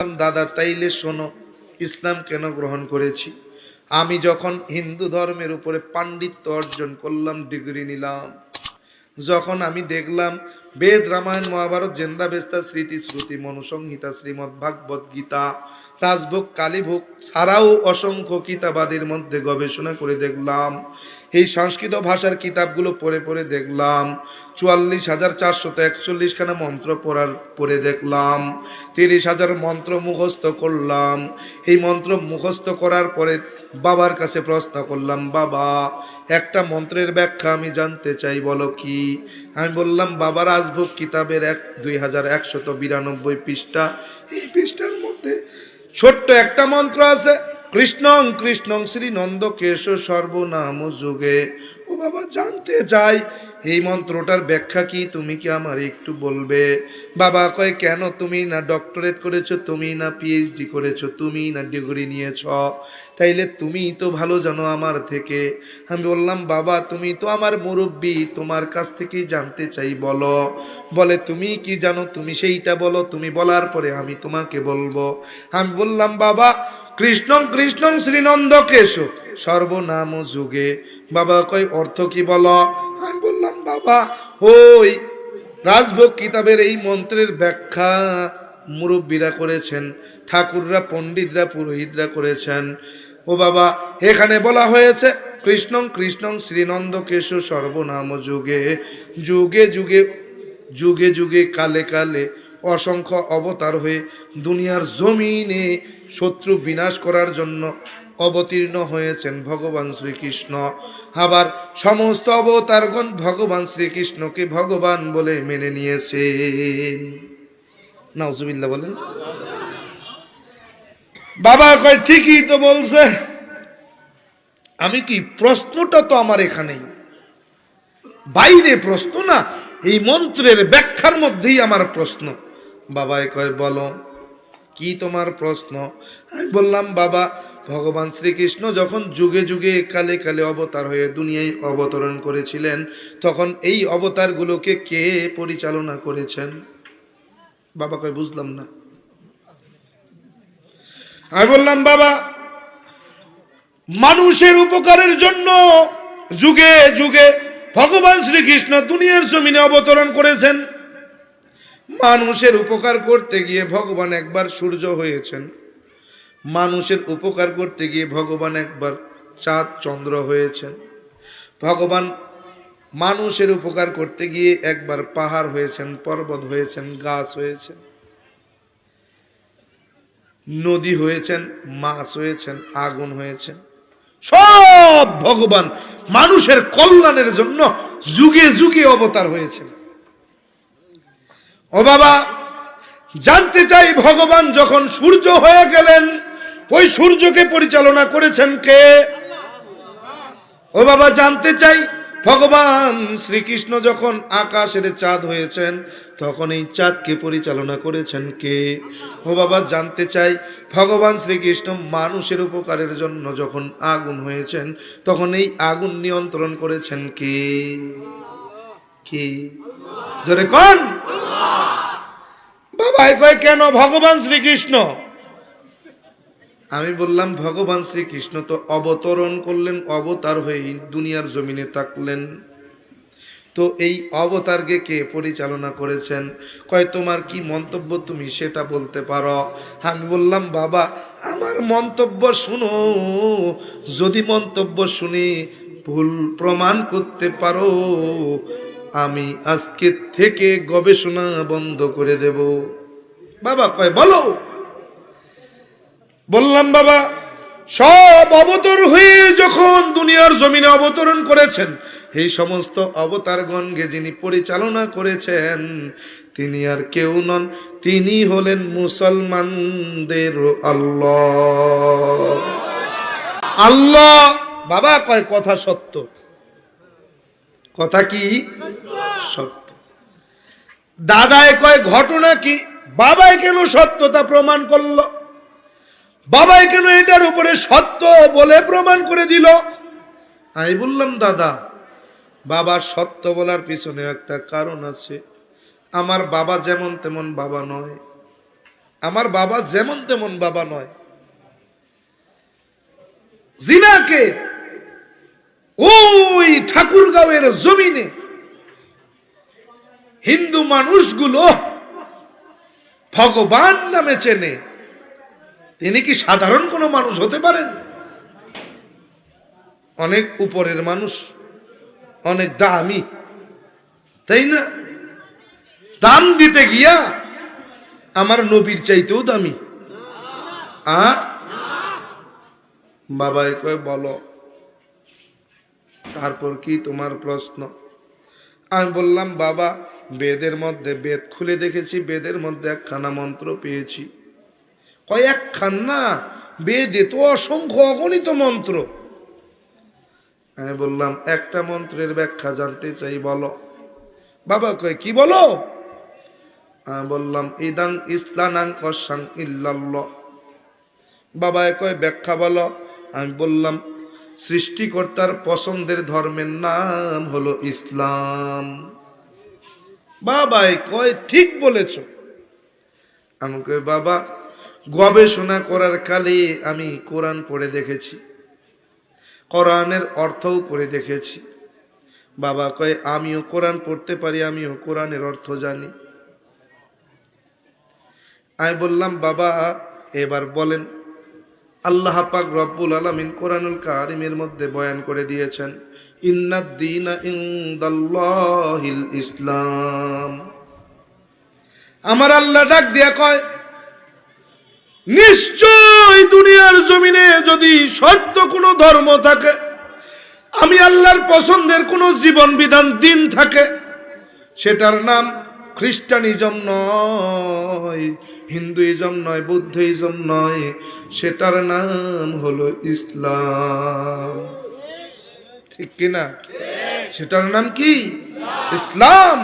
দাদা তাইলে শোনো, ইসলাম কেন গ্রহণ করেছি। আমি যখন হিন্দু ধর্মের উপরে পাণ্ডিত্য অর্জন করলাম, ডিগ্রি নিলাম, যখন আমি দেখলাম বেদ রামায়ণ মহাভারত জেন্দাবেস্তা স্মৃতি শ্রুতি মনুসংহিতা শ্রীমদ্ ভাগবত গীতা রাজভোগ কালীভোগ ছাড়াও অসংখ্য কিতাবাদের মধ্যে গবেষণা করে দেখলাম, এই সংস্কৃত ভাষার কিতাবগুলো পড়ে পড়ে দেখলাম 44,441 খানা মন্ত্র পড়ে দেখলাম, 30,000 মন্ত্র মুখস্থ করলাম। এই মন্ত্র মুখস্থ করার পরে বাবার কাছে প্রশ্ন করলাম, বাবা একটা মন্ত্রের ব্যাখ্যা আমি জানতে চাই, বলো কি। আমি বললাম, বাবার রাজভোগ কিতাবের 2192 পৃষ্ঠা, এই পৃষ্ঠার মধ্যে ছোট্ট একটা মন্ত্র আছে, কৃষ্ণং কৃষ্ণং শ্রী নন্দ কেশ সর্বনাম যুগে। ও বাবা জানতে চাই এই মন্ত্রটার ব্যাখ্যা কি, তুমি কি আমার একটু বলবে। বাবা কয়, কেন, তুমি না ডক্টরেট করেছো, তুমি না পিএইচডি করেছো, তুমি না ডিগ্রি নিয়েছ, তাইলে তুমি তো ভালো জানো আমার থেকে। আমি বললাম, বাবা তুমি তো আমার মুরব্বী, তোমার কাছ থেকেই জানতে চাই, বলো। বলে, তুমি কি জানো তুমি সেইটা বলো, তুমি বলার পরে আমি তোমাকে বলবো। আমি বললাম, বাবা কৃষ্ণং কৃষ্ণং শ্রীনন্দ কেশ সর্বনাম যুগে। বাবা কয়, অর্থ কি বলো। আমি বললাম, বাবা ওই রাজভোগ কিতাবের এই মন্ত্রের ব্যাখ্যা মুরব্বীরা করেছেন, ঠাকুররা পণ্ডিতরা পুরোহিতরা করেছেন। ও বাবা, এখানে বলা হয়েছে কৃষ্ণং কৃষ্ণং শ্রীনন্দ কেশ সর্বনাম যুগে, যুগে যুগে যুগে যুগে কালে কালে অসংখ্য অবতার হয়ে দুনিয়ার জমিনে শত্রু বিনাশ করার জন্য অবতীর্ণ হয়েছেন ভগবান শ্রীকৃষ্ণ। আবার সমস্ত অবতারগণ ভগবান শ্রীকৃষ্ণকে ভগবান বলে মেনে নিয়েছেন। নাউজুবিল্লাহ বলেন। বাবা কয়, ঠিকই তো বলছে। আমি কি, প্রশ্নটা তো আমার এখানেই, বাইরে প্রশ্ন না, এই মন্ত্রের ব্যাখ্যার মধ্যেই আমার প্রশ্ন। বাবাই কয়, বলো কি তোমার প্রশ্ন। আমি বললাম, বাবা ভগবান শ্রীকৃষ্ণ যখন যুগে যুগে কালে কালে অবতার হয়ে দুনিয়ায় অবতরণ করেছিলেন, তখন এই অবতারগুলোকে কে পরিচালনা করেছেন। বাবা কয়, বুঝলাম না। আমি বললাম, বাবা মানুষের উপকারের জন্য যুগে যুগে ভগবান শ্রীকৃষ্ণ দুনিয়ার জমিনে অবতরণ করেছেন। মানুষের উপকার করতে গিয়ে ভগবান একবার সূর্য হয়েছেন, মানুষের উপকার করতে গিয়ে ভগবান একবার চাঁদ চন্দ্র হয়েছেন, ভগবান মানুষের উপকার করতে গিয়ে একবার পাহাড় হয়েছেন, পর্বত হয়েছেন, গাছ হয়েছেন, নদী হয়েছেন, মাছ হয়েছেন, আগুন হয়েছেন। সব ভগবান মানুষের কল্যাণের জন্য যুগে যুগে অবতার হয়েছেন। ও বাবা জানতে চাই, ভগবান যখন সূর্য হয়ে গেলেন, ওই সূর্যকে পরিচালনা করেছেন কে। ও বাবা জানতে চাই, ভগবান শ্রীকৃষ্ণ যখন আকাশের চাঁদ হয়েছেন, তখন এই চাঁদকে পরিচালনা করেছেন কে। ও বাবা জানতে চাই, ভগবান শ্রীকৃষ্ণ মানুষের উপকারের জন্য যখন আগুন হয়েছেন, তখন এই আগুন নিয়ন্ত্রণ করেছেন কে। কে জোরে কোন। বাবাই কয়, কেন ভগবান শ্রীকৃষ্ণ। আমি বললাম, ভগবান শ্রীকৃষ্ণ তো অবতরণ করলেন, অবতার হয়ে দুনিয়ার জমিনে থাকলেন, তো এই অবতারকে কে পরিচালনা করেছেন। কয়, তোমার কি মন্তব্য তুমি সেটা বলতে পারো। আমি বললাম, বাবা আমার মন্তব্য শুনো, যদি মন্তব্য শুনে ভুল প্রমাণ করতে পারো, আমি আজকে থেকে গবেষণা বন্ধ করে দেব। বাবা কয়, বলো। বললাম, বাবা সব অবতার হয়ে যখন দুনিয়ার জমিনে অবতরণ করেছেন, এই সমস্ত অবতারগণকে যিনি পরিচালনা করেছেন তিনি আর কেউ নন, তিনি হলেন মুসলমানদের আল্লাহ। আল্লাহ। বাবা কয়, কথা সত্য। কথা কি সত্য। দাদায় কয়, ঘটনা কি। বাবাই কেন সত্যতা প্রমাণ করলো, বাবাই কেন এটার উপরে সত্য বলে প্রমাণ করে দিল। আমি বললাম, দাদা বাবার সত্য বলার পিছনে একটা কারণ আছে। আমার বাবা যেমন তেমন বাবা নয়, আমার বাবা যেমন তেমন বাবা নয়। জিনাকে ওই ঠাকুরগাঁওয়ের জমিনে হিন্দু মানুষগুলো ভগবান নামে চেনে। তিনি কি সাধারণ কোনো মানুষ হতে পারেন? অনেক উপরের মানুষ, অনেক দামি, তাই না? দাম দিতে গিয়া আমার নবীর চাইতেও দামি। বাবাই কয় বলো, তারপর কি তোমার প্রশ্ন? আমি বললাম বাবা, বেদের মধ্যে বেদ খুলে দেখেছি, বেদের মধ্যে একখানা মন্ত্র পেয়েছি। কয় একখান না, বেদে তো অসংখ্য অগণিত মন্ত্র। আমি বললাম একটা মন্ত্রের ব্যাখ্যা জানতে চাই, বলো। বাবা কয় কি বলো? আমি বললাম ইদাং ইসলানাং অসাং ইল্লাল্লাহ। বাবা কয় ব্যাখ্যা বলো। আমি বললাম সৃষ্টিকর্তার পছন্দের ধর্মের নাম হলো ইসলাম। বাবাই কয় ঠিক বলেছ। আমাকে বাবা গবেষণা করার কালে আমি কোরআন পড়ে দেখেছি, কোরআনের অর্থও করে দেখেছি। বাবা কয় আমিও কোরআন পড়তে পারি, আমিও কোরআনের অর্থ জানি। আমি বললাম বাবা এবার বলেন, আল্লাহ পাক রব্বুল আলামিন কোরআনুল কারীমের মধ্যে বয়ান করে দিয়েছেন ইন্নাদ-দীনা ইনদাল্লাহিল ইসলাম। আমার আল্লাহ ডাক দিয়া কয় নিশ্চয় দুনিয়ার জমিনে যদি সত্য কোনো ধর্ম থাকে, আমি আল্লাহর পছন্দের কোনো জীবন বিধান দিন থাকে, সেটার নাম খ্রিস্টানিজম নয়, হিন্দুইজম নয়, বুদ্ধিজম নয়, সেটার নাম হলো ইসলাম। ঠিক কিনা? সেটার নাম কি? ইসলাম।